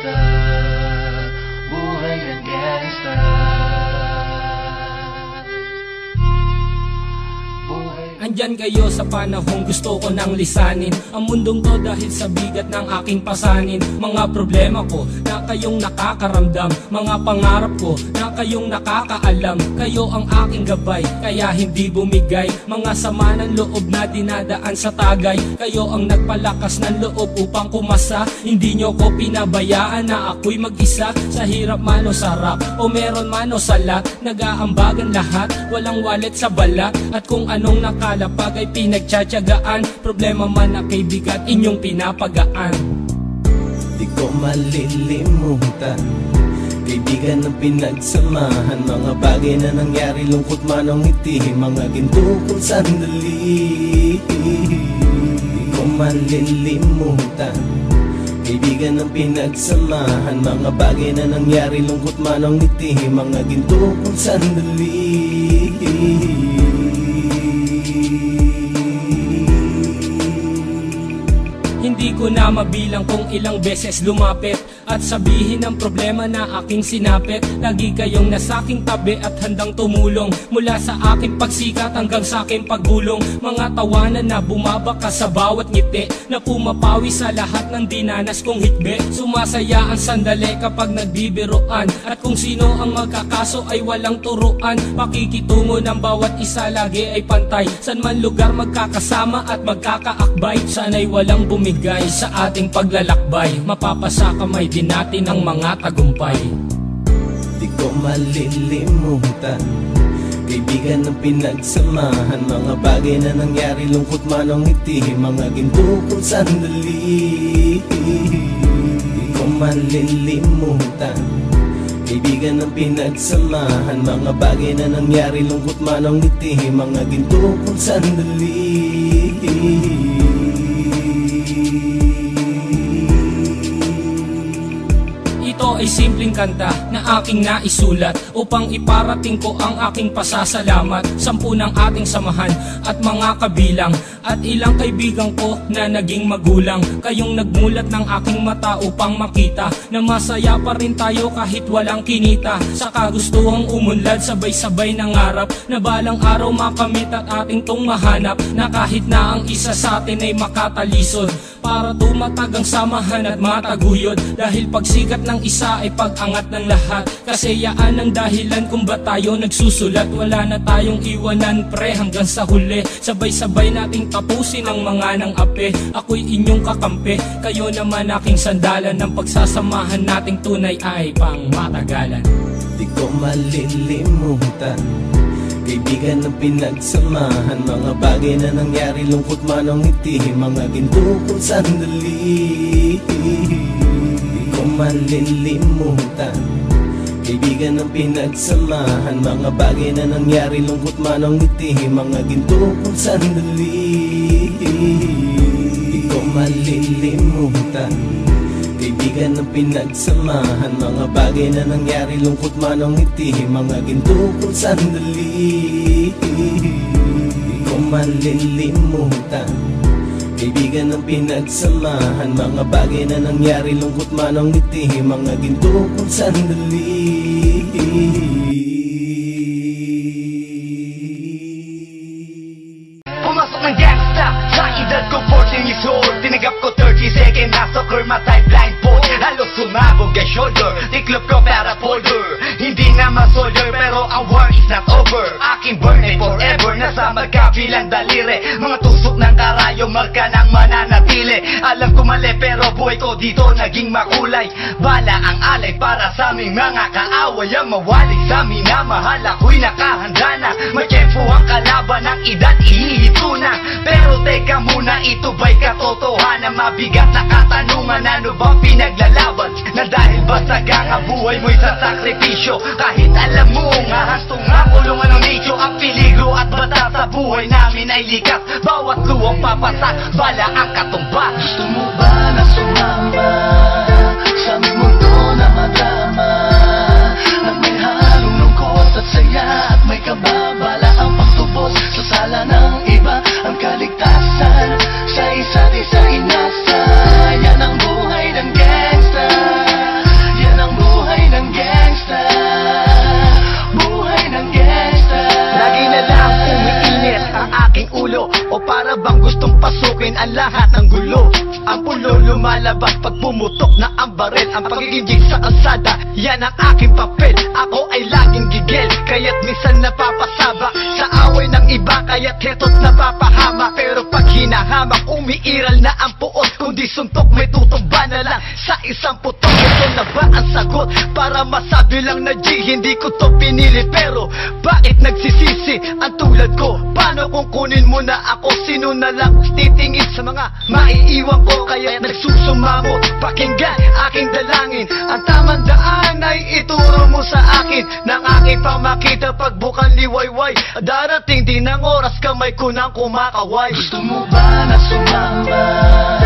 gangsta, buhay ng gangsta. Andyan kayo sa panahong gusto ko nang lisanin ang mundong to dahil sa bigat ng aking pasanin. Mga problema ko na kayong nakakaramdam, mga pangarap ko na kayong nakakaalam. Kayo ang aking gabay, kaya hindi bumigay. Mga sama ng loob na dinadaan sa tagay, kayo ang nagpalakas ng loob upang kumasa. Hindi nyo ko pinabayaan na ako'y mag-isa. Sa hirap man o sarap, o meron man o salat, nag-aambagan lahat, walang wallet sa balat. At kung anong nakalapag ay pinagtsatsagaan, problema man na kay bigat inyong pinapagaan. Di ko malilimutan, kaibigan ng pinagsamahan, mga bagay na nangyari, lungkot man o ngiti, mga ginto kong sandali. Di ko malilimutan, kaibigan ng pinagsamahan, mga bagay na nangyari, lungkot man o ngiti, mga ginto kong sandali. Hindi ko na mabilang kung ilang beses lumapit at sabihin ang problema na aking sinapit. Lagi kayong nasa aking tabi at handang tumulong, mula sa aking pagsikat hanggang sa aking paggulong. Mga tawanan na bumabaka sa bawat ngiti, na pumapawi sa lahat ng dinanas kong hitbe. Sumasaya ang sandali kapag nagbibiroan, at kung sino ang magkakaso ay walang turuan. Pakikitungo ng bawat isa lagi ay pantay, san man lugar magkakasama at magkakaakbay. Sana'y walang bumigay sa ating paglalakbay, mapapasa kamay din natin ang mga tagumpay. Di ko malilimutan, kaibigan ng pinagsamahan, mga bagay na nangyari, lungkot man o ngiti, mga ginto kong sandali. Di ko malilimutan, kaibigan ng pinagsamahan, mga bagay na nangyari, lungkot man o ngiti, mga ginto kong sandali. Ito ay simpleng kanta na aking naisulat upang iparating ko ang aking pasasalamat. 10 ng ating samahan at mga kabilang, at ilang kaibigan ko na naging magulang. Kayong nagmulat ng aking mata upang makita na masaya pa rin tayo kahit walang kinita. Sa kagustuhang umunlad, sabay-sabay nangarap na balang araw makamit at ating tong mahanap, na kahit na ang isa sa atin ay makatalisod, para tumatag ang samahan at mataguyod. Dahil pagsikat ng isa ay pag-angat ng lahat, kasayaan ang dahilan kung ba't tayo nagsusulat. Wala na tayong iwanan pre hanggang sa huli, sabay-sabay nating tapusin ang mga nang ape. Ako'y inyong kakampi, kayo naman aking sandalan, ng pagsasamahan nating tunay ay pang matagalan. Di ko malilimutan, kaibigan ng pinagsamahan, mga bagay na nangyari, lungkot man o ngiti, mga ginto kong sandali. Di ko malilimutan, kaibigan ng pinagsamahan, mga bagay na nangyari, lungkot man o ngiti, mga ginto kong sandali. Di ko malilimutan, kaibigan ng pinagsamahan, mga bagay na nangyari, lungkot man o ngiti, mga ginto kong sandali. Di ko malilimutan, kaibigan ng pinagsamahan, mga bagay na nangyari, lungkot man o ngiti, mga ginto kong sandali. Pumasok ng gangsta sa edad ko 14 years old, tinagap ko 30 second na soccer, matay blindfold. Halos sumabog ang shoulder, tiklop ko para folder. Hindi na masolder pero ang war is not over. Aking burn ay forever, nasa magkabilang daliri. Mga tusok ng karayo, marka ng mananatili. Alam ko mali pero buhay ko dito naging makulay. Bala ang alay para sa aming mga kaaway, ang mawali sa amin na mahal, ako'y nakahanda na. May tempo ang kalaban ng edad, ihihito na. Pero teka muna, ito ba'y katotohanan? Mabigat na katanungan, ano bang pinaglalaban? Na dahil basag ang buhay mo'y sa sakripisyo, kahit alam mo ngahastong nga kulungan ng medyo. Ang peligro at bata sa buhay namin ay likas, bawat luwang papasak, bala ang katumba. Gusto mo ba na sumama sa aming mundo na madama, at may halong lungkot at saya, at may kababala ang pagtubos sa sala ng iba? Ang kaligtasan sa isa't isa inasa, yan ang buhay ng gangsta. lumabas pag pumutok na ang baril. Ang pagiging jig sa kalsada, yan ang aking papel. Ako ay laging gigil, kaya't minsan napapasaba sa away ng iba, kaya't heto't napapahama. Pero pag hinahamak, umiiral na ang puot. Kundi suntok may tutumba na lang sa isang putok. Ito na ba ang sagot para masabi lang na G? Hindi ko to pinili, pero bakit nagsisisi ang tulad ko? Paano kung kunin mo na ako? Sino na lang titingin sa mga maiiwan ko? Kaya nagsusumamo, pakinggan aking dalangin. Ang tamang daan ay ituro mo sa akin, nang aking pamakita pagbukan liwayway. Darating din ang oras, kamay ko nang kumakaway. Gusto mo ba na sumama